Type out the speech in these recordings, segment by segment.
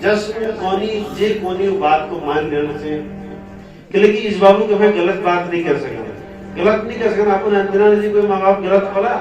जस कोनी बात को मान लेना से लेकिन इस बाबू के मैं गलत बात नहीं कर सकता अपन अंजना जी कोई माँ बाप गलत बोला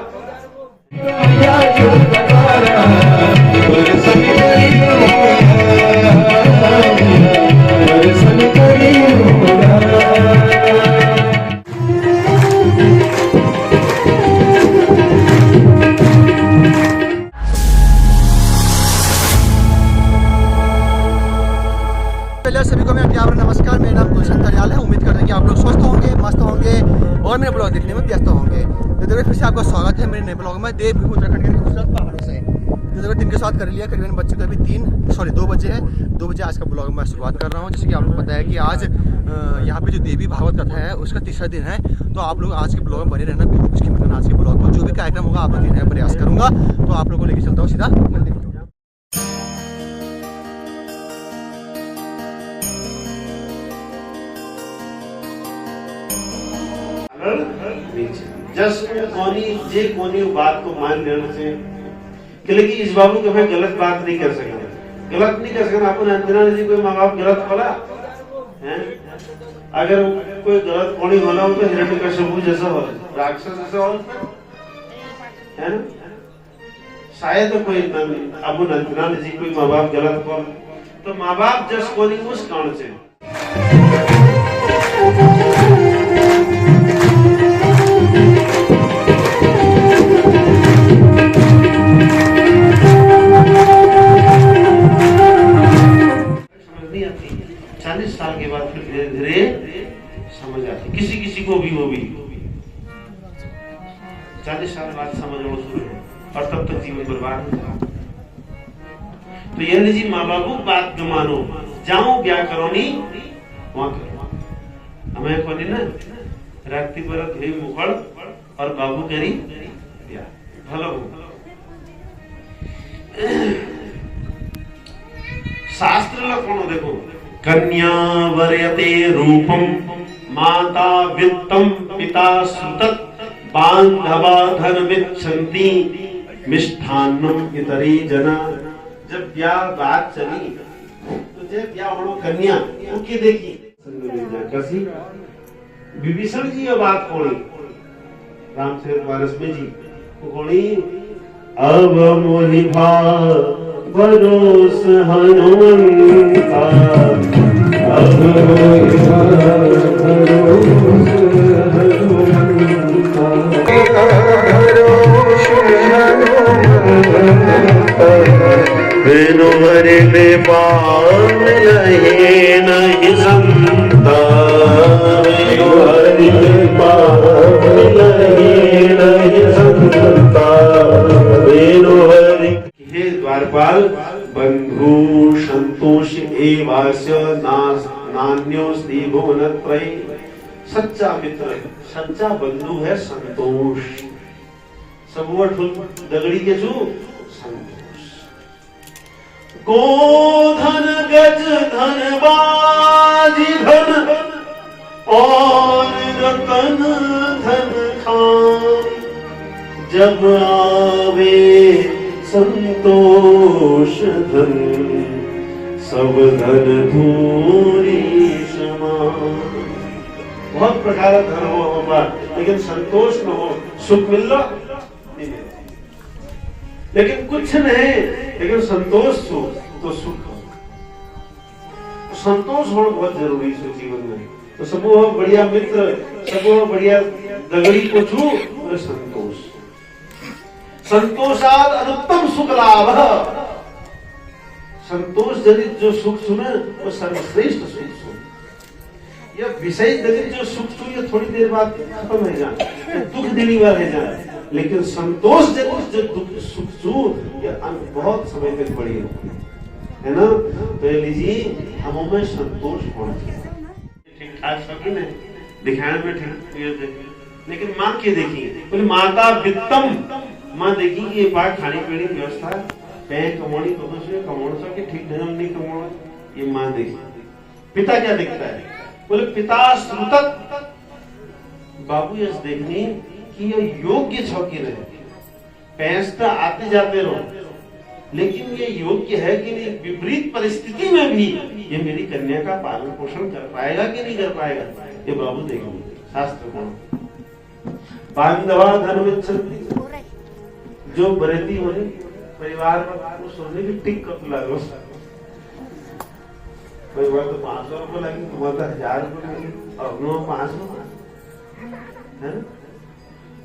सभी को मैं प्यार नमस्कार। मेरा नाम गुलशन करियाल है। उम्मीद करते हैं कि आप लोग स्वस्थ होंगे, मस्त होंगे और मेरे ब्लॉग देखने में व्यस्त होंगे। तो देखो फिर से आपका स्वागत है मेरे नए ब्लॉग में। देव उत्तराखंड के खूबसूरत पहाड़ों से। तो देखो दिन के साथ कर लिया, करीबन बच्चे को अभी 2 बजे है। 2 बजे आज का ब्लॉग मैं शुरुआत कर रहा हूँ। जैसे कि आप लोग पता है कि आज यहाँ पे जो देवी भागवत कथा है उसका तीसरा दिन है। तो आप लोग आज के ब्लॉग में बने रहना, बिल्कुल कुछ कीमत आज के ब्लॉग में जो भी कार्यक्रम होगा आप लोग देखने का प्रयास करूँगा। तो आप लोगों को लेकर चलता हूँ सीधा मंदिर। जस कोनी बात को मान लेना से लेकिन इस बाबू के मैं गलत बात नहीं कर सकता अपन अंजना जी कोई माँ बाप गलत बोला है। अगर कोई गलत कोनी होना हो तो हिरण्यकश्यप जैसा हो, राक्षस जैसा हो है ना। शायद कोई अब अंजना जी कोई माँ बाप गलत बोल तो माँ बाप जस कोनी उस कारण से साल के बाद फिर धीरे धीरे समझ आती, किसी को भी वो भी 40 साल बाद समझ वो शुरू है और तब तक जीवन बर्बाद हो जाता। तो ये लीजिए माँ बाबू बात न मानो, जाओ क्या करो नहीं वहां करो। हमें को ना रात्रि पर धोई मुखड़ और बाबू करी भलो शास्त्र लक्षण देखो। कन्या वरयते रूपम माता वित्तम पिता सुतत बांधवा धर्मिच्छन्ति मिष्ठान्नम इतरे जना। जब ब्याह बात चली तो जब ब्याह होनो कन्या उनकी देखी कसी विभीषण जी ये बात कोणी रामचरितमानस में जी कोणी अब मोहि भाव भरोस हनुमंता अब बिनु हरि में पान लहे नहीं संता, बिनु हरि में पान लहे नहीं संता, बिनु हरि हे द्वारपाल बंधु संतोष एवास्य नान्योस्ति भुवनत्रये। सच्चा मित्र सच्चा बंधु है संतोष। सब दगड़ी के जो संतोष को धन गज धन बाजी धन और रतन धन खान। जब आवे संतोष धन सब धन धूरी समान। बहुत प्रकार धन हो होगा लेकिन संतोष न हो, सुख मिल लो लेकिन कुछ नहीं, लेकिन संतोष तो सुख हो। संतोष होना बहुत जरूरी है जीवन में। तो सब बढ़िया मित्र, सब बढ़िया दगड़ी को छू संतोष। संतोषाद अनुत्तम सुख लाभ। संतोष जनित जो सुख सुने वो सर्वश्रेष्ठ सुख सुन। यह विषय जनित जो सुख सुन ये थोड़ी देर बाद खत्म हो जाए, दुख देने वाला है जाए। लेकिन संतोष जनित जो दुख सुख सुन ये बहुत समय तक बड़ी है ना। तो ये लीजिए हमें संतोष होना चाहिए। ठीक ठाक सब नहीं दिखाने में ठीक, लेकिन माँ के देखिए बोले माता वित्तम। माँ देखी कि ये बात खाने पीने की व्यवस्था कमोड़ी कमोड़ सके ठीक ढंग नहीं कमोड़, ये माँ देखी। पिता क्या देखता है बोले पिता श्रुतत। बाबू यस देखनी कि ये योग्य छौकी रहे, पैंसता आते जाते रहो लेकिन ये योग्य है कि नहीं, विपरीत परिस्थिति में भी ये मेरी कन्या का पालन पोषण कर पाएगा कि नहीं कर पाएगा, ये बाबू देखेंगे शास्त्र को। बांधवा धर्म जो बरेती होने परिवार में सोने की टिक कब लागो, परिवार तो 500 रुपये लगे, तुम्हारा तो 1000 रुपये लगे और 500 है ना।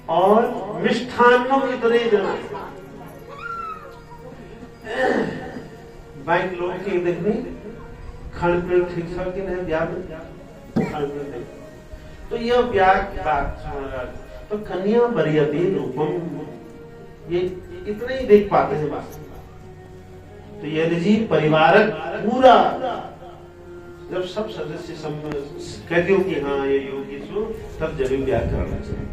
और मिष्ठान्नों की तरह जना बैंक लोग की देखनी खान पीन ठीक ठाक कि नहीं, ब्याह में खान पीन नहीं, तो यह ब्याह की बात। तो कन्या बरियती रूपम, ये इतना ही देख पाते हैं बात। तो यदि जी परिवार पूरा जब सब सदस्य कहते हो कि हाँ ये योग्य सो, तब जरूर ब्याह करना चाहिए।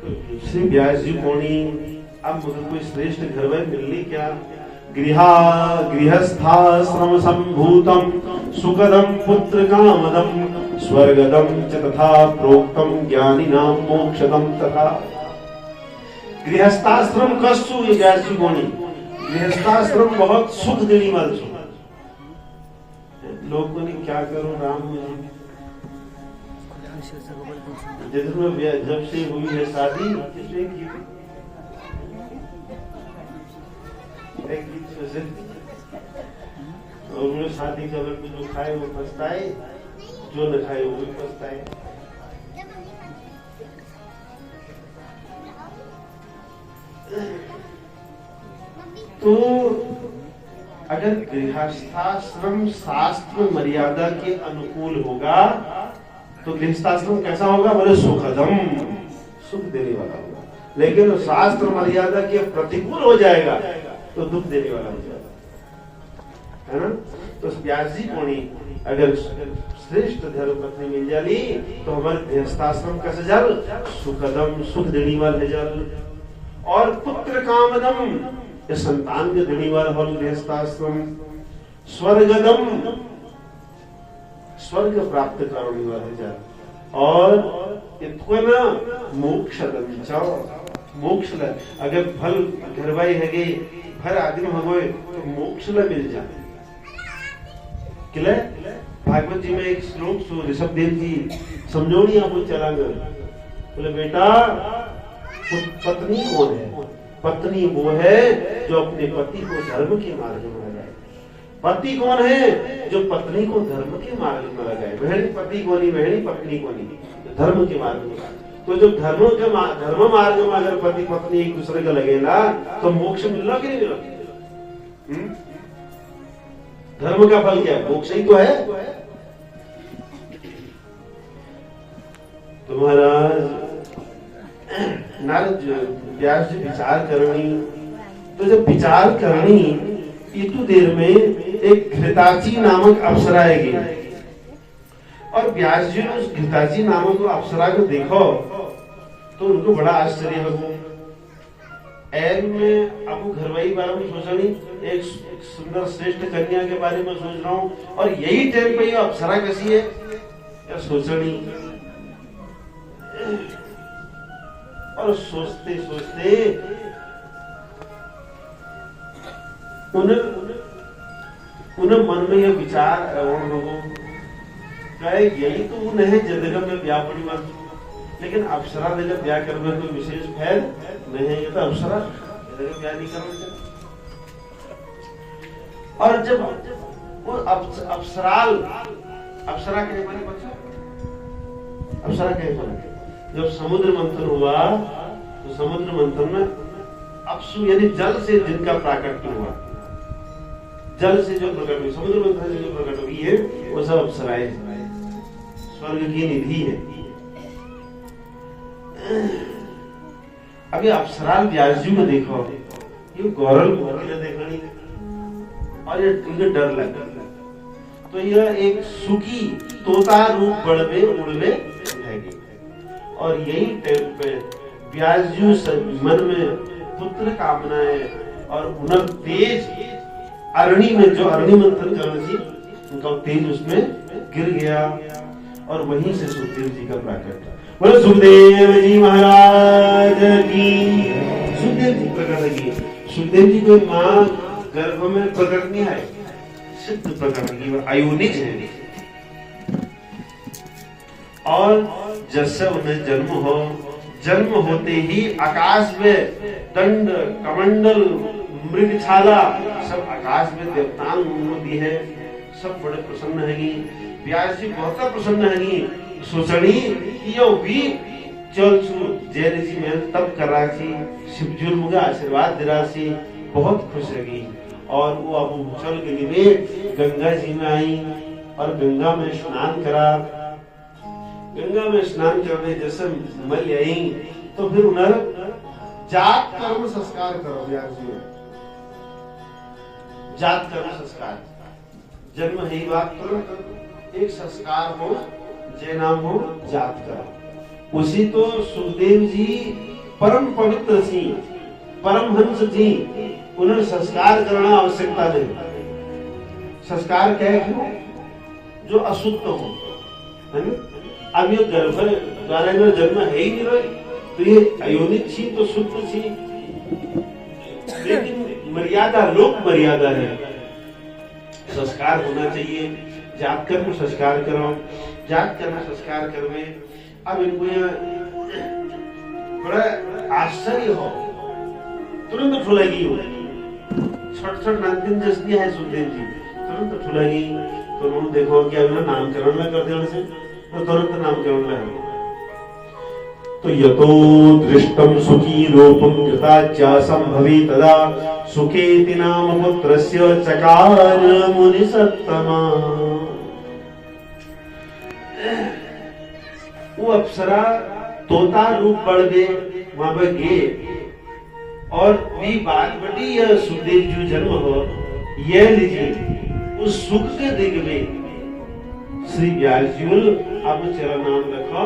तो श्री व्यास जी कोणी अब मुझे कोई श्रेष्ठ घर में मिलनी क्या, गृहस्थाश्रम संभूतम सुखदम पुत्र कामदम स्वर्गदम च तथा प्रोक्तम ज्ञानिनाम मोक्षदम तथा। गृहस्थाश्रम कस्तु व्यास जी कोणी, गृहस्थाश्रम बहुत सुख देने वाला सुख। लोग को क्या करो राम जिसमें जब से हुई है शादी, और शादी का वक्त जो खाए वो पछताए, जो न खाए वो भी पछताए। तो अगर गृहस्थाश्रम शास्त्र मर्यादा के अनुकूल होगा तो गृहस्थाश्रम कैसा होगा, बोले सुखदम, सुख देने वाला होगा। लेकिन शास्त्र मर्यादा के प्रतिकूल हो जाएगा तो दुख देने वाला हो जाएगा, है ना। तो व्यास जी कोणी अगर श्रेष्ठ धर्म पत्नी मिल जाली तो हमारे गृहस्थाश्रम कैसे जल, सुखदम, सुख देने वाले जल। और पुत्र कामदम, ये संतान के देने वाला हो गृहस्थाश्रम। स्वर्गदम, स्वर्ग प्राप्त करने वाले जल। और मोक्षदम, मोक्ष अगर फल घरवाई है हर आदमी हो तो मोक्ष मिल जाए। किले भागवत जी में एक श्लोक सो ऋषभ देव जी समझोनी आप चला गए, बोले बेटा पत्नी कौन है, पत्नी वो है जो अपने पति को धर्म के मार्ग में लगाए। पति कौन है, जो पत्नी को धर्म के मार्ग में लगाए। बहन पति को नहीं, बहनी पत्नी को नहीं, धर्म के मार्ग में। तो जो धर्म मार्ग में अगर पति पत्नी एक दूसरे का लगेगा तो मोक्ष मिलना कि नहीं मिलना। धर्म का फल क्या है, मोक्ष ही तो है। तो महाराज नारद व्यास जी विचार करनी, तो जब विचार करनी इतनी देर में एक घृताची नामक अप्सरा आएगी। और व्यास जी ने उस घृताची नामक अप्सरा को देखो तो उनको बड़ा आश्चर्य हो। ऐन में आपको घरवाई बारे में सोचा नहीं, एक सुंदर श्रेष्ठ कन्या के बारे में सोच रहा हूँ, और यही टाइम पे ये अप्सरा कैसी है क्या सोचनी। और सोचते सोचते उन्हें मन में यह विचार यही तो उन्हें है जगह में ब्याह पड़ी बात, लेकिन अप्सरा जगह ब्याह करने कोई विशेष फैल नहीं है, ये तो अप्सरा जगह ब्याह नहीं करना। और जब वो अप्सरा कहे बने बच्चों, अप्सरा कहे बने जब समुद्र मंथन हुआ तो समुद्र मंथन में अपसु यानी जल से जिनका प्राकट्य हुआ, जल से जो प्रकट हुई, समुद्र मंथन से जो प्रकट हुई है वो सब अप्सराएं, स्वर्ग की निधि है। अभी अप्सरा व्यास जी में देखो, ये गौरव देखनी और ये डर लगा, तो यह एक सुखी तोता रूप बढ़वे उड़वे रहेगी। और यही टाइम पे व्यास जी मन में पुत्र कामनाएं और उनर तेज अरणी में जो अरणी मंथन करने थी उनका तेज उसमें गिर गया और वहीं से सुखदेव जी का प्राकट। बोलो सुखदेव जी महाराज की। सुखदेव जी प्रकट लगी। सुखदेव जी कोई माँ गर्भ में प्रकट नहीं आए, सिद्ध प्रकट लगी, आयोनिक है। और जैसे उन्हें जन्म होते ही आकाश में दंड कमंडल मृगछाला सब आकाश में देवतान उन्नति है, सब बड़े प्रसन्न है। व्यास जी बहुत प्रसन्न है। सोचनी यो भी चल छु जैन जी में तब कर रहा थी, शिवजुल मुझे आशीर्वाद दे रहा थी, बहुत खुश रही। और वो अब चल के लिए गंगा जी में आई और गंगा में स्नान करा। गंगा में स्नान करने जैसे मल आई तो फिर उन्हें जात कर्म संस्कार करो। व्यास जी जात कर्म संस्कार, जन्म है बात करो, एक संस्कार हो जय नाम हो जात करो। उसी तो सुखदेव जी परम पवित्र थी, परम हंस थी, उन्हें संस्कार करना आवश्यकता नहीं। संस्कार क्या है? क्यों? जो अशुद्ध हो, है ना? अब ये गर्भ द्वारा में जन्म है ही नहीं रही, तो ये अयोनिक थी तो शुद्ध थी, लेकिन मर्यादा लोक मर्यादा है। संस्कार होना चाहिए, जात कर्म संस्कार करो, जात कर्म संस्कार करवे। अब इनको यहाँ बड़ा आश्चर्य हो, तुरंत ठुलगी हो, छठ नानकिन जैसी है सुखदेव जी, तुरंत ठुलगी। तो उन्होंने देखो कि अब नामकरण में कर देने से तो तुरंत नामकरण में। तो यतो दृष्टम सुखी रूपम कृता संभवी तदा सुखेति नाम पुत्रस्य चकार मुनि सत्तमा। वो अप्सरा तोता रूप बढ़ गए, वहां पर गए और भी बात बड़ी यह सुखदेव जी जन्म हो, यह लीजिए उस सुख के दिग में श्री व्यास जी अब चरण नाम रखा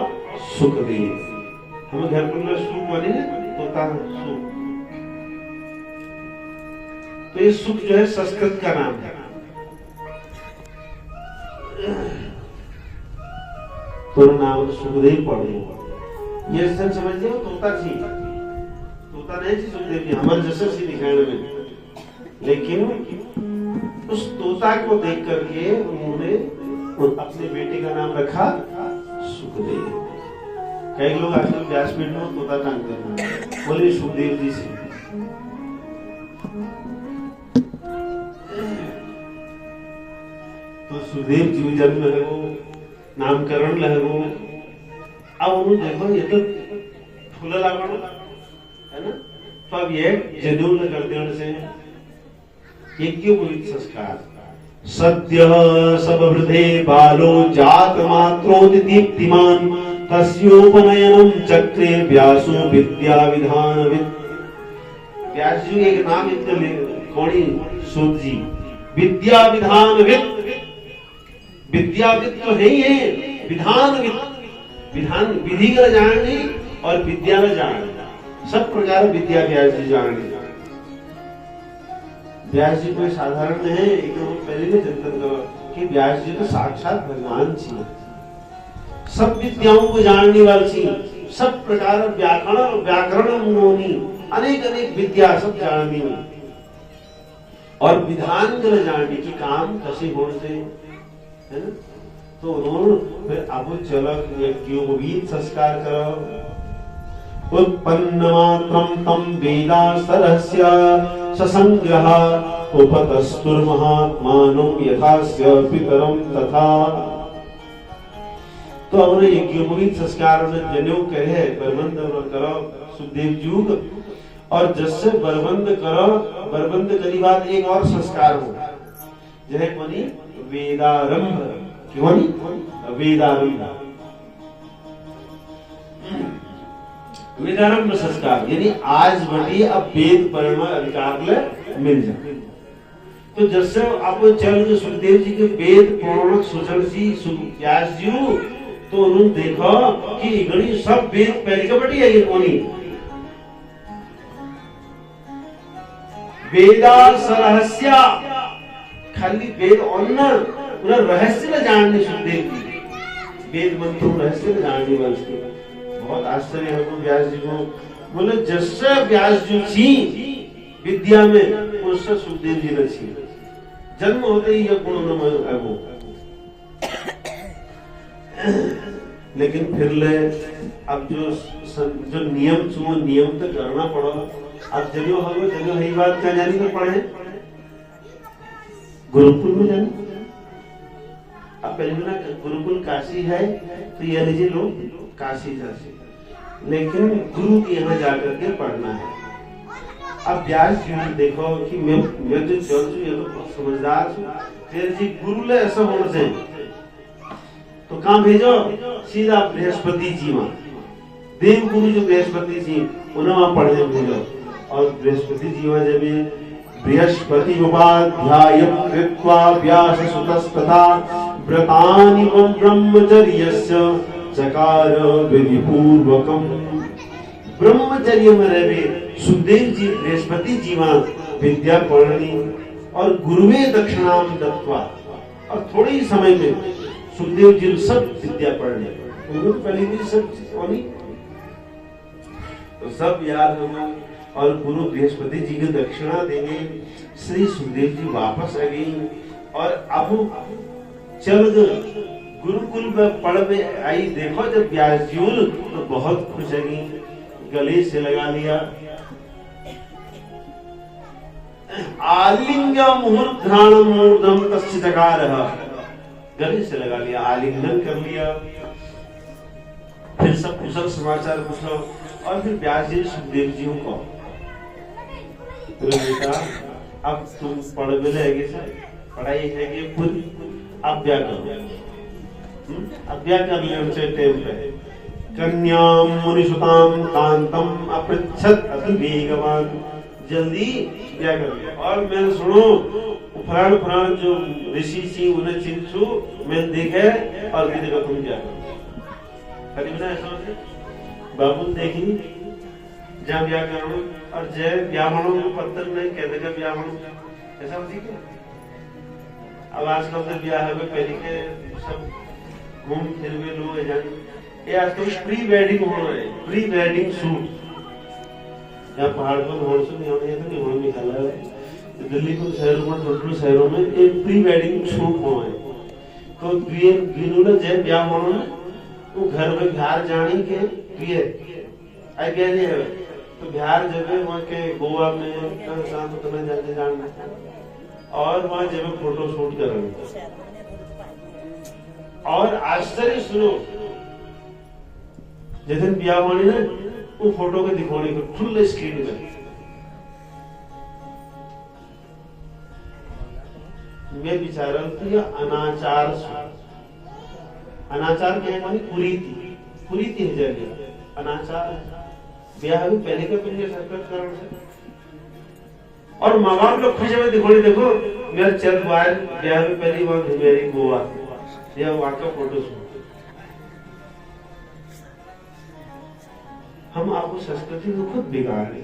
सुखदेव। हम घर पर सुख बने तोता सुख, तो ये सुख जो है संस्कृत का नाम है। तो नाम सुखदेव पढ़ो, ये सब समझ लो। तोता थी, तोता नहीं थी सुखदेव जी, हमारे जैसे सी दिखाने में, लेकिन उस तोता को देख करके उन्होंने अपने बेटे का नाम रखा सुखदेव। कई लोग आजकल व्यासपीठ में तोता टांगते हैं, बोले सुखदेव जी से। तो सुखदेव जी जन्म लगो, नामकरण लगो। अब उन्होंने देखो ये तो फूल लागण है ना, तो अब ये जदूल कर देने से यज्ञोपवीत संस्कार। सद्य सबवृद्धे बालो जात मात्रोति दीप्तिमान तस्योपनयनम चक्रे व्यासो विद्या विधानविद। व्यास जी एक नाम इतने कौड़ी सूत जी, विद्या विधानविद। विद्याविद तो है ही है, विधानविद, विधान विधि का जानने और विद्या का जानने, सब प्रकार विद्या व्यास जी जानने। व्यास जी कोई साधारण है, एक पहले भी चिंतन करो कि व्यास जी तो साक्षात भगवान थी, सब विद्याओं को जानने वाली थी, सब प्रकार व्याकरण उन्होंने अनेक अनेक विद्या सब जाननी और विधान कर जानने की काम कैसे होते है ना। तो उन्होंने फिर अब चलो यज्ञोपवीत संस्कार करो। उत्पन्न मात्रम तम वेदा सरस्य ससंग्रह उपतस्तुर महात्मानं यथास्य पितरम तथा। तो हमने यज्ञोपवीत संस्कार में जनेऊ कहे बरबंद करो सुखदेव युग, और जैसे बरबंद करो, बरबंद करी बात एक और संस्कार हो जय कोनी वेदारंभ, क्यों नहीं वेदारंभ, वेदारंभ संस्कार, यानी आज बड़ी अब वेद पढ़ना अधिकार ले मिल जाए। तो जैसे आप चल सुखदेव जी के वेद पौराणिक सुचल जी व्यास जी, तो उन्होंने देखा कि इगड़ी सब वेद पहले का बड़ी है, ये कोनी वेदा सरहस्य, खाली वेद अन्ना उन्हें रहस्य में जानने सुखदेव जी, वेद मंत्रों रहस्य में जानने वाले। बहुत आश्चर्य है व्यास जी को बोले जैसे व्यास जी छी विद्या में उससे सुखदेव जी ने छी। जन्म होते ही यह गुण है वो। लेकिन फिर ले अब जो नियम छो नियम तो करना पड़ो। अब जनियो हो जनियो है बात क्या जानी तो पढ़े गुरुकुल में जानी। अब पहले ना गुरुकुल काशी है तो ये लीजिए लोग काशी जाते, लेकिन गुरु के यहाँ जाकर के पढ़ना है। अब व्यास जी देखो कि मैं जो चल ये तो समझदार फिर जी गुरु ले ऐसा होना चाहिए तो कहाँ भेजो सीधा बृहस्पति जी वहां देव गुरु जो बृहस्पति जी उन्हें वहां पढ़ने भेजो। और बृहस्पति जी वहां जब बृहस्पति उपाध्यायं कृत्वा व्यास सुतस्तथा व्रतानि ब्रह्मचर्यस्य चकार विधिपूर्वकम्। ब्रह्मचर्य में रहे सुखदेव जी बृहस्पति जी वहां विद्या पढ़नी और गुरुवे दक्षिणाम दत्वा। और थोड़े ही समय में सुखदेव जी सब विद्या पढ़ने पहले भी सब होनी तो सब याद होना। और गुरु बृहस्पति जी को दक्षिणा देंगे। श्री सुखदेव जी वापस आ गई और अब चल गुरुकुल में पढ़ में आई। देखो जब व्यास जी तो बहुत खुश है, गले से लगा लिया। आलिंग मुहूर्धाणम मूर्धम तस्य चकारः, गले से लगा लिया, आलिंगन कर लिया। फिर सब कुशल समाचार पूछो और फिर व्यास जी सुखदेव जी को तो बेटा अब तुम पढ़ मिले पढ़ाई है कि पूरी अब क्या करो, अब क्या कर ले उनसे टेम पे। कन्याम मुनिसुताम कांतम अपृच्छत अति वेगवान, जल्दी क्या कर लिया। और मैं सुनो फलान जो ऋषि थी उन्हें चिंचू मैं देखे और देखा तुम क्या करो। ऐसा बाबू देखी जब व्याकरण और जय व्यामणों को पत्थर नहीं कहते जब व्यामणों ऐसा होती है। अब आजकल तो ब्याह है पहले के सब घूम फिर भी लोग जाने ये आजकल प्री वेडिंग हो रहे हैं, प्री वेडिंग शूट। यहाँ पहाड़ पर होड़ से नहीं होने तो नहीं होने निकाला है। दिल्ली को शहरों में छोटे शहरों में एक प्री वेडिंग शूट हो रहे हैं। तो गिनू ने जय ब्याह होना वो घर में घर जानी के आई कह रही है तो बिहार जब वहाँ के गोवा में जाते जानना और वहाँ जब फोटो शूट करेंगे। और आश्चर्य सुनो जैसे ब्याह वाली ना वो फोटो के दिखाने को फुल स्क्रीन में मैं विचार अनाचार अनाचार क्या है कुरीति है जगह अनाचार ब्याह भी पहले का पहले सरकार कारण से। और माँ बाप लोग खुश है देखो मेरा चल बाहर ब्याह में पहली बार मेरी गोवा या वहां का फोटो शूट। हम आपको संस्कृति को खुद बिगाड़ रहे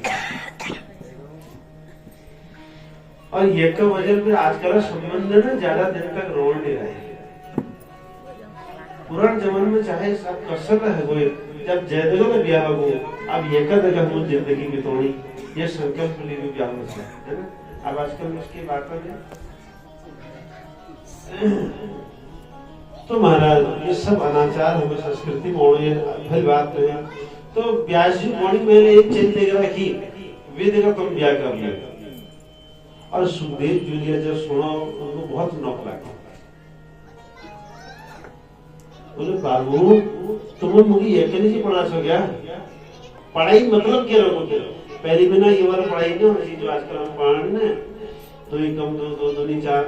और ये का वजह भी आजकल संबंध ना ज्यादा दिन तक रोल नहीं रहे। पुराने जमाने में चाहे सब कसर है वो जब जयदेव में ब्याह हो अब ये कर देगा हम जिंदगी बितोड़ी ये संकल्प लिए भी ब्याह में है ना। अब आजकल उसकी बात है तो महाराज ये सब अनाचार हमें संस्कृति मोड़े भली बात नहीं। तो व्यास जी मोड़ी मैंने एक चीज देख रखी वे देखा तुम ब्याह कर लिया। और सुखदेव जी ने जब सुना उनको बहुत नौक लगा। बोले बाबू तुम मुझे ये कहने से पढ़ा सो क्या पढ़ाई मतलब क्या रखोगे पहली बिना ये वाला पढ़ाई नहीं होनी जो आजकल हम पढ़ रहे हैं तो एक कम दो दूनी चार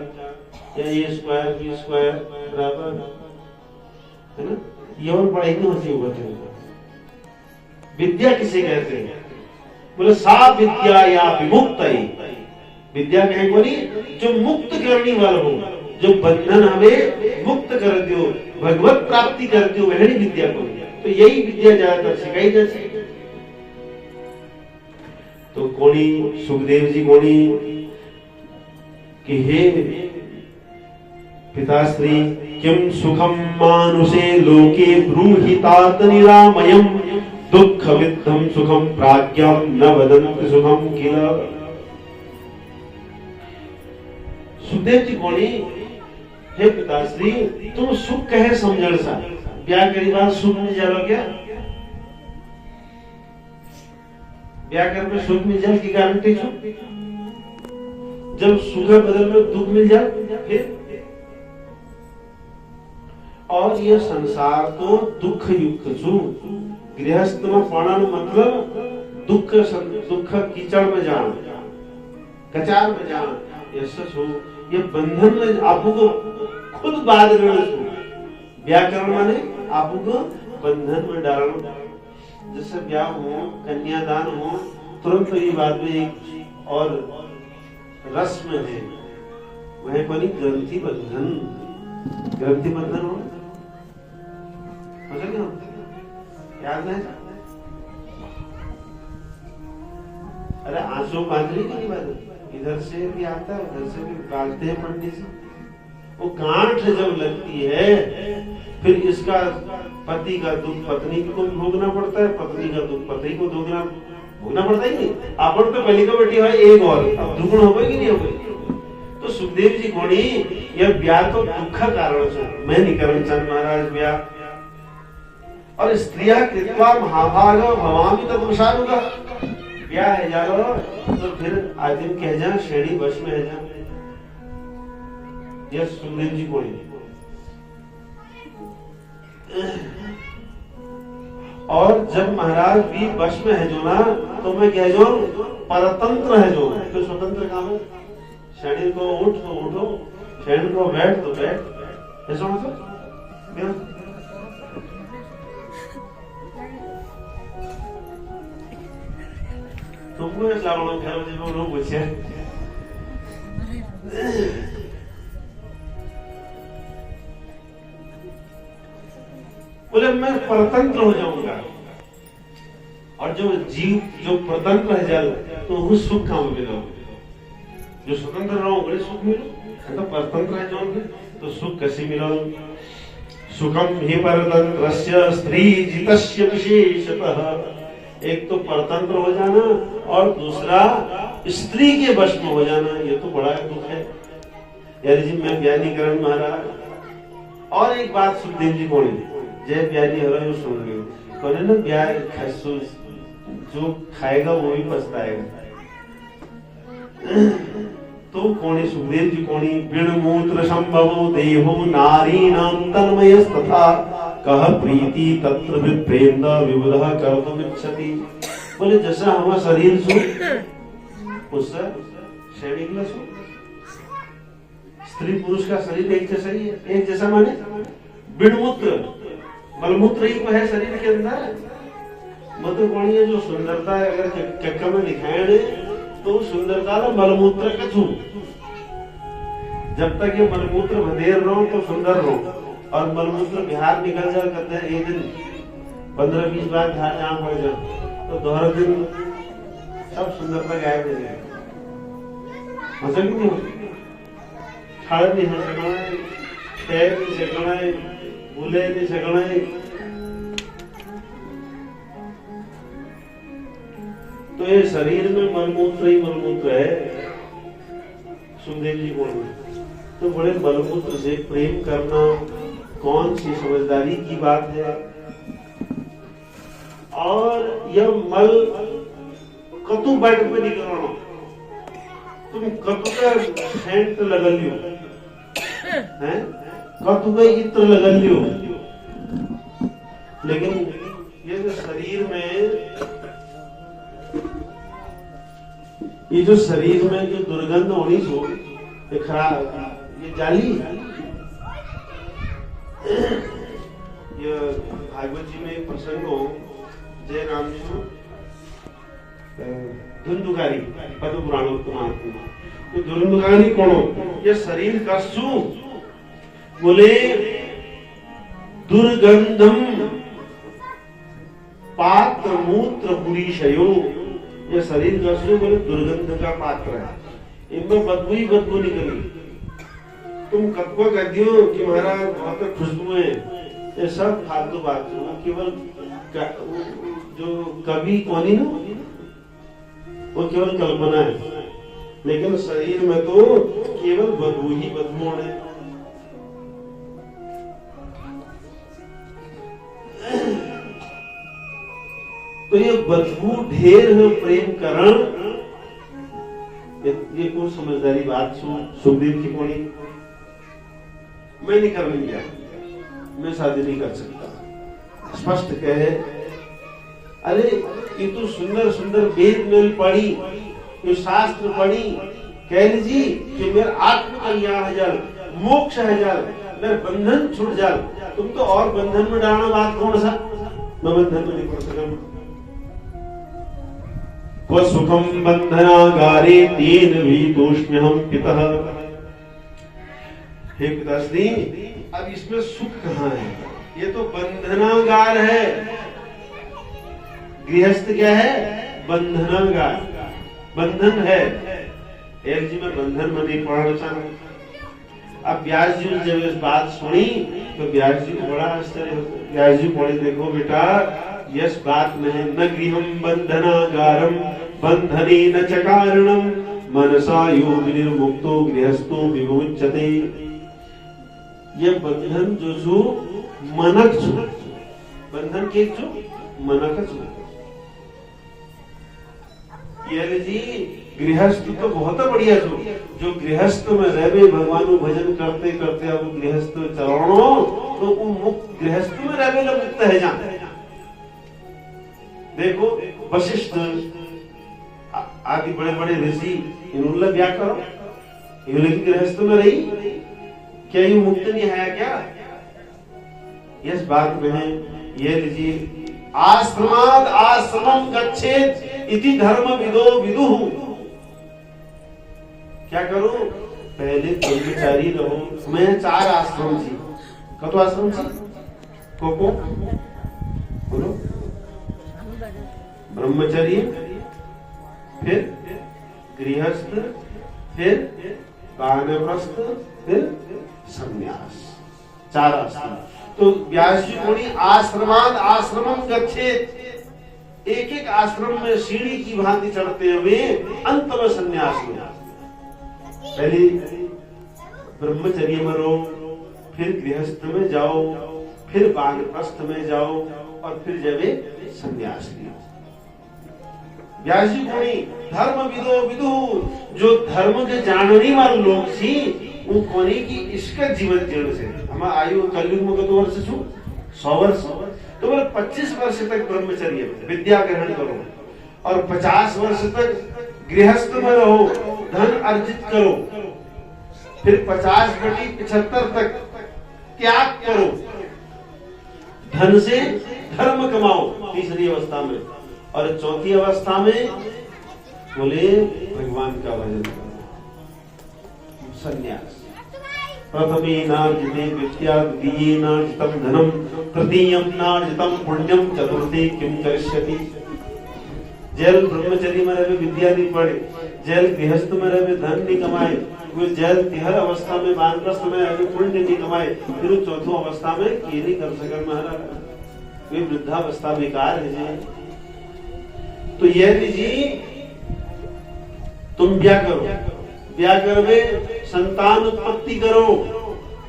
या ये स्क्वायर बी स्क्वायर बराबर है ना ये वाला पढ़ाई नहीं होती होती। विद्या किसे कहते हैं बोले सा विद्या या विमुक्त विद्या कहे बोली जो मुक्त करने वाला हो जो बंधन हमें मुक्त कर दो भगवत प्राप्ति कर दो वह विद्या को। तो यही विद्या ज्यादातर सिखाई जाती है। तो कोणी सुखदेव जी कोणी कि हे पिताश्री किम सुखम मानुषे लोके ब्रूहि तात निरामयम् दुख विद्धम सुखम प्राज्ञम न वदन्ति सुखम किल। सुखदेव जी बोली, हे पिताश्री, तुम सुख कहे समझण सा ब्याह करी बात सुख मिल जाओ क्या? ब्याह कर में सुख मिल जाए की गारंटी छो? जब सुख बदल में दुख मिल जाए फिर? और ये संसार तो दुख युक्त छु। गृहस्थ में पड़न मतलब दुख दुख कीचड़ में जान, कचार में जान, ये सच हो। ये बंधन में आपको खुद बाध ऋण छु। व्याकरण माने आपको बंधन में डालना। जैसे ब्याह हो, कन्यादान हो, तुरंत ये बात में एक और रस्म है, वह बनी ग्रंथि बंधन। ग्रंथि बंधन हो याद नहीं? अरे आंसू बांधने की नहीं बात, इधर से भी आता है उधर से भी बांधते हैं पंडित जी। वो गांठ जब लगती है फिर इसका पति का दुख पत्नी को भोगना पड़ता है, पत्नी का दुख पति को भोगना पड़ता ही नहीं। अपन तो पहले का बेटी है एक और, अब दुगुण हो गई कि नहीं हो गई? तो सुखदेव जी कोणी यह ब्याह तो दुख का कारण से मैं नहीं करण चंद महाराज ब्याह। और स्त्रिया कृत्वा महाभाग भवामी तत्वशानुगा। ब्याह है जानो तो फिर आदिम कह जा श्रेणी वश में है जा। यह सुखदेव जी कोणी। और जब महाराज भी वश में है जो ना, तो मैं कह जो परतंत्र है जो, फिर स्वतंत्र काम है। शरीर को उठ तो उठो, शरीर को बैठ तो बैठ, ऐसा मतलब तुमको लावणो खराब जीवन लोग पूछे बोले मैं परतंत्र हो जाऊंगा। और जो जीव जो परतंत्र है जल तो वो सुख कहां मिलेगा? जो स्वतंत्र रहो बड़े सुख मिलो, तो परतंत्र है जो तो सुख कैसे मिलो? सुखम ही परतंत्रस्य स्त्री जितस्य विशेषतः। एक तो परतंत्र हो जाना और दूसरा स्त्री के वश में हो जाना, ये तो बड़ा दुख है। यार जी मैं ज्ञानीकरण महाराज। और एक बात सुखदेव जी बोले, जय प्यारी हो रहा सुन गए बोले ना, ब्याह जो खाएगा वो भी पछताएगा। तो कोणी सुखदेव जी कोणी विणमूत्र संभवो देहो नारीणां तन्मयस्तथा कह प्रीति तत्र विप्रेम विबुधः कर्तुमिच्छति। बोले जैसा हमारा शरीर सु उससे शरीर में सु स्त्री पुरुष का शरीर एक जैसा ही है। एक जैसा माने विणमूत्र मलमूत्र ही तो है शरीर के अंदर। मतलब कोणी है जो सुंदरता है अगर चक्कर में दिखाए तो सुंदरता ना मलमूत्र का छू। जब तक ये मलमूत्र बधेर रहो तो सुंदर रहो, और मलमूत्र बिहार निकल जाए करते हैं एक दिन 15-20 बार बिहार जहाँ पड़ जाए तो दोहरा दिन सब सुंदरता गायब हो जाए। मतलब नहीं होती, खड़ नहीं हो सकना है, पैर नहीं सकना है, भूले नहीं सकना है। तो ये शरीर में मलमूत्र ही मलमूत्र है। सुखदेव जी बोले तो बड़े मलमूत्र से प्रेम करना कौन सी समझदारी की बात है? और यह मल कतु बैठ पे निकलना, तुम कतु का सेंट लगल लियो हैं, कतु का इत्र लगल लियो, लेकिन ये जो शरीर में ये जो शरीर में जो दुर्गंध होनी सो ये खराब, ये जाली। ये भागवत जी में एक प्रसंग हो, जय राम जी को धुंधुकारी पद्म पुराणों तो धुंधुकारी कौन हो? ये शरीर का सु बोले दुर्गंधम पात्र मूत्र पुरीशयो। ये शरीर का सु बोले दुर्गंध का पात्र है, इनमें बदबू ही बदबू निकली। तुम कब को कहती हो कि महाराज बहुत खुशबू है, ये सब फालतू बात है। केवल जो कवि कोनी ना वो केवल कल्पना है, लेकिन शरीर में तो केवल बदबू ही बदबू है। तो ये बदबू ढेर है प्रेम करण, ये कोई समझदारी बात सुखदेव की कोनी मैं नहीं करने दिया, मैं शादी नहीं कर सकता। स्पष्ट कहे, अरे ये तो सुंदर सुंदर वेद में पढ़ी, ये शास्त्र पढ़ी, कह लीजिए कि मेरा आत्म कल्याण है जल, मोक्ष है जल, मेरा बंधन छूट जल। तुम तो और बंधन में डालना बात कौन सा, मैं बंधन में नहीं पड़ सका। क्व सुखम बंधनागारे तेन भीतोष्म्यहं पितः। हे पिताश्री, अब इसमें सुख कहाँ है? ये तो बंधनागार है। गृहस्थ क्या है? बंधनागार, बंधन है। जी मैं बंधन में नहीं पढ़ना चाहता। अब व्यास जी ने जब इस बात सुनी तो व्यास जी को बड़ा आश्चर्य होता। व्यास जी बोले, देखो बेटा, यस बात में न गृहम बंधनागारम बंधनेन च कारणम मनसा योग निर्मुक्तो गृहस्थो विमुच्यते। ये बंधन जो मनक जो बंधन के जो मनक जी गृहस्थ तो बहुत बढ़िया जो गृहस्थ में रहे भगवान भजन करते करते अब गृहस्थ चरणों तो वो मुक्त गृहस्थ में रहे मुक्त है जान। देखो वशिष्ठ आदि बड़े बड़े ऋषि इन्होंने क्या करो, इन्होंने गृहस्थ में रही, क्या ये मुक्त नहीं है क्या? इस बात में है ये लीजिए, आश्रमाद आश्रमम गच्छेत इति धर्म विदो विदुः। क्या करो? पहले ब्रह्मचारी रहो। मैं 4 आश्रम थी। कतो आश्रम थी? को बोलो। ब्रह्मचर्य, फिर गृहस्थ, फिर वानप्रस्थ, फिर संन्यास। 4 आश्रम। तो व्यास जी बोली आश्रमाद आश्रमम गच्छेत, एक एक आश्रम में सीढ़ी की भांति चढ़ते हुए अंत में संन्यास में। पहले ब्रह्मचर्य में रहो, फिर गृहस्थ में जाओ, फिर वानप्रस्थ में जाओ और फिर जब संन्यास लियो। व्यास जी बोली धर्म विदो विदु, जो धर्म के जानने वाले लोग थी वो कोने की इसका जीवन जीवन से हमारा आयु कलयुग में कतो वर्ष छु 100 वर्ष। तो बोले 25 वर्ष तक ब्रह्मचर्य विद्या ग्रहण करो और 50 वर्ष तक गृहस्थ में रहो, धन अर्जित करो, फिर 50/75 तक त्याग करो, धन से धर्म कमाओ तीसरी अवस्था में, और चौथी अवस्था में बोले भगवान का भजन करो, संन्यास। प्रथमेनार्जिते विद्या द्वितीयेनार्जितं धनं तृतीयेनार्जितं पुण्यं चतुर्थे किं करिष्यति। जैल ब्रह्मचर्य में रहे विद्या नहीं पढ़े, जैल गृहस्थ में रहे धन नहीं कमाए, वो जैल तिहर अवस्था में वानप्रस्थ में रहे पुण्य नहीं कमाए, फिर चौथो अवस्था में ये नहीं कर सके महाराज, वे वृद्धावस्था बेकार है जी। तो यह लीजिए तुम क्या करो, क्या करोगे? संतान उत्पत्ति करो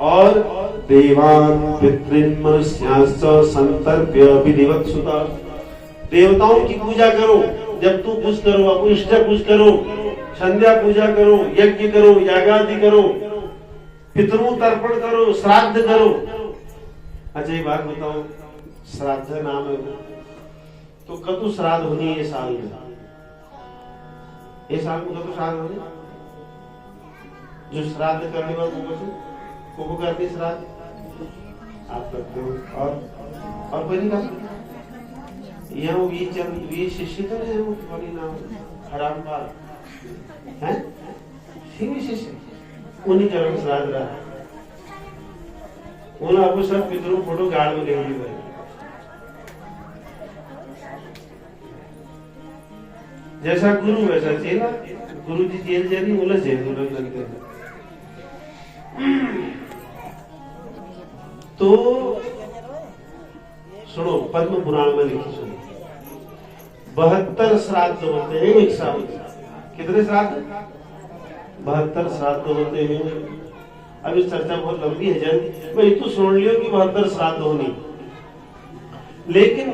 और देवान पितृन मनुष्याश्च संतर्प्य विधिवत् सुता, देवताओं की पूजा करो। जब तू पूज करो, अपनी इष्ट पूज करो, संध्या पूजा करो, यज्ञ करो, यागादि करो, पितरों तर्पण करो, श्राद्ध करो। अच्छा ये बात बताओ, श्राद्ध नाम है तो कतु श्राद्ध होनी है साल में? ये साल में कतु श्राद्ध होनी? जो श्राद्ध करने वाले को करते श्राद्ध आप करते हो, और कोई नहीं करता। यहाँ वी शिष्य तो नहीं है, नाम हराम पाल है शिष्य, उन्हीं का श्राद्ध रहा, उन्हें आपको सब पितरों फोटो गाड़ में ले गए। जैसा गुरु वैसा चेला, गुरु जी जेल जारी बोला जेल करते हैं। तो सुनो, पद्म पुराण में लिखी सुनो, 72 श्राद्ध होते हैं एक साल में। कितने श्राद्ध? 72 श्राद्ध होते हैं। अब इस चर्चा बहुत लंबी है जन, मैं इतना सुन लियो कि 72 श्राद्ध होनी, लेकिन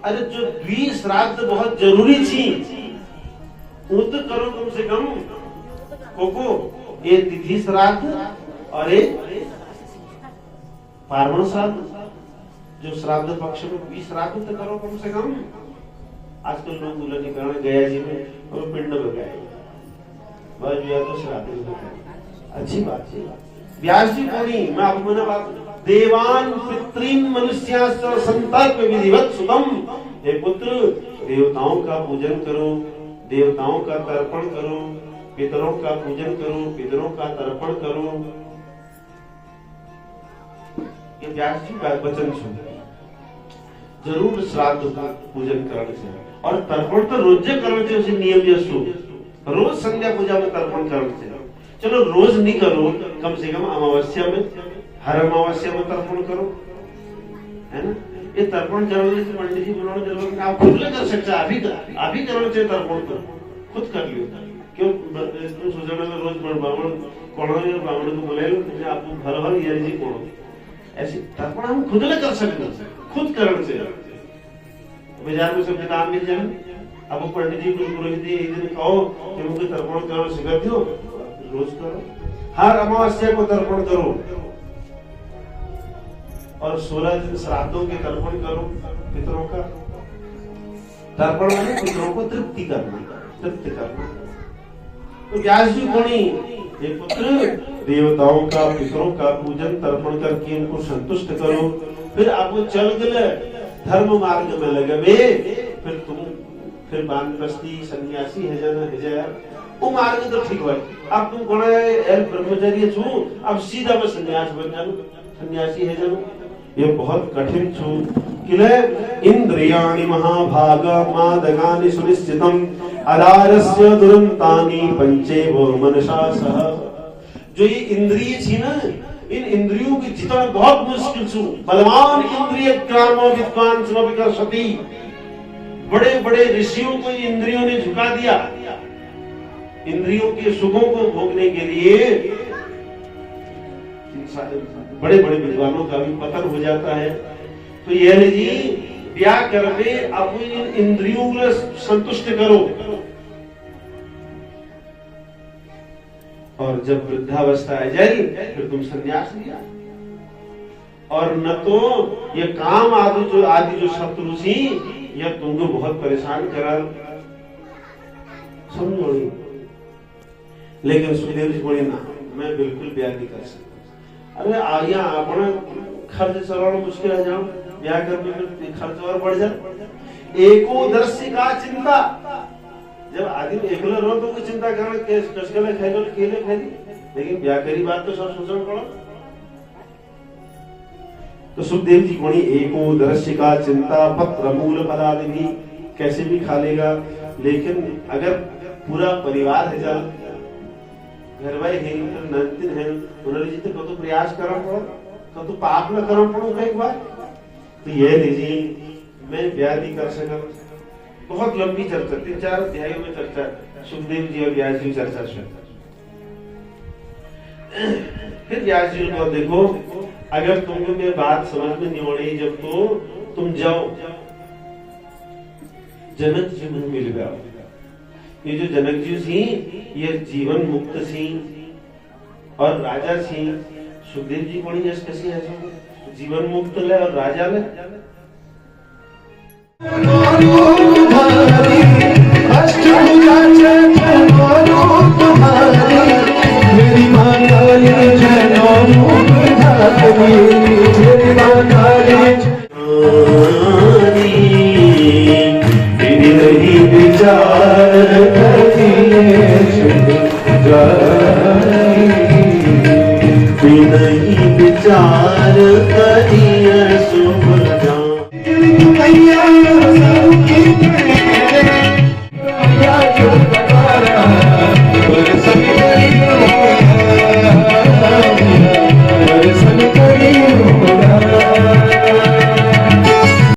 अरे जो 20 श्राद्ध बहुत जरूरी थी वो तो करो कम से कम। कोको ये तिथि श्राद्ध और एक पार्वण श्राद्ध, जो श्राद्ध पक्ष में 20 श्राद्ध तो करो कम से कम। आजकल लोग दुल्हनीकरण गया जी में और पिंड बगाए तो श्राद्ध में। अच्छी बात है। व्यास जी बोली, मैं आपको मैंने बात, देवान पितृन मनुष्याश्च संतर्प विधिवत सुतम। हे पुत्र, देवताओं का पूजन करो, देवताओं का तर्पण करो, पितरों का पूजन करो, पितरों का तर्पण करो। ये व्यास जी का वचन सुन जरूर श्राद्ध का पूजन करने से, और तर्पण तो रोज करने से, उसे नियम जैसो रोज संध्या पूजा में तर्पण करने से। चलो रोज नहीं करो, कम से कम अमावस्या में, हर अमावस्या में तर्पण करो, है ना। ये तर्पण करने से पंडित जी बोलो जरूरत नहीं, आप खुद कर सकते, अभी करना चाहिए तर्पण करो, खुद कर लियो। क्यों सोचने में रोज ब्राह्मण को बोले आपको भर भर ये जी कौन, ऐसे तर्पण हम खुद ले कर सकते, खुद करने से। बाजार में सब किताब मिल जाए, अब पंडित जी पुरोहित जी एक दिन कहो कि मुझे तर्पण करो सिखा दो, रोज करो, हर अमावस्या को तर्पण करो, और 16 दिन श्राद्धों के तर्पण करो। पितरों का तर्पण माने पितरों को तृप्ति करना। तो व्यास जी बोली, हे पुत्र, देवताओं का पितरों का पूजन तर्पण करके उनको संतुष्ट करो, फिर आप चल गए धर्म मार्ग में लगे, फिर वानप्रस्थी सन्यासी है जाना वो मार्ग तो ठीक है। अब तुम कौन है ब्रह्मचर्य छू, अब सीधा में सन्यास बन जानो, सन्यासी है जानो, ये बहुत कठिन छू। किले इंद्रियाणि महाभाग मादगानि सुनिश्चितम अदारस्य दुरंतानि पंचेव मनसा सह। जो ये इंद्रिय थी ना, इन इंद्रियों की जितना बहुत मुश्किल छू। बलवान इंद्रिय क्रामो विद्वान समभिकर सती, बड़े बड़े ऋषियों को इंद्रियों ने झुका दिया। इंद्रियों के सुखों को भोगने के लिए बड़े बड़े विद्वानों का भी पतन हो जाता है। तो यह जी ब्याह करके अपनी इंद्रियों को संतुष्ट करो, और जब वृद्धावस्था आ जाए फिर तुम संन्यास लिया। और न तो ये काम आदि जो शत्रु थी, यह तुमको बहुत परेशान करा, समझो। लेकिन सुखदेव जी बोले ना, मैं बिल्कुल ब्याह नहीं कर सकता। अरे आया अपना खर्च चलाना मुश्किल है, जाओ ब्याह करने में खर्च और बढ़ जाए। एकोदर्शी का चिंता, जब आदमी एकला रहो तो कोई चिंता करना कसकले खेलो केले खेली, लेकिन ब्याह करी बात तो सब सोचना पड़ा। तो सुखदेव जी कोणी एकोदर्शी का चिंता पत्र मूल फलादि, कैसे भी खा लेगा, लेकिन अगर पूरा परिवार है जा घर भाई है नंदिन है उन्होंने जी तो कतो प्रयास करना पड़ो, कतो पाप न करना पड़ो कई बार। तो ये लीजिए मैं ब्याह नहीं कर सका। बहुत लंबी चर्चा, 3-4 अध्यायों में चर्चा, सुखदेव जी और व्यास जी चर्चा सुन। फिर व्यास जी को देखो, अगर तुमको मेरी बात समझ में नहीं पड़ी, जब तो तुम जाओ जनक जी में मिल गया। ये जो जनक जी थी ये जीवन मुक्त थी और राजा थी। सुखदेव जी को कैसी है, जीवन मुक्त ले और राजा ले। मेरी मां काली नहीं विचार नहीं विचार करिए शुभ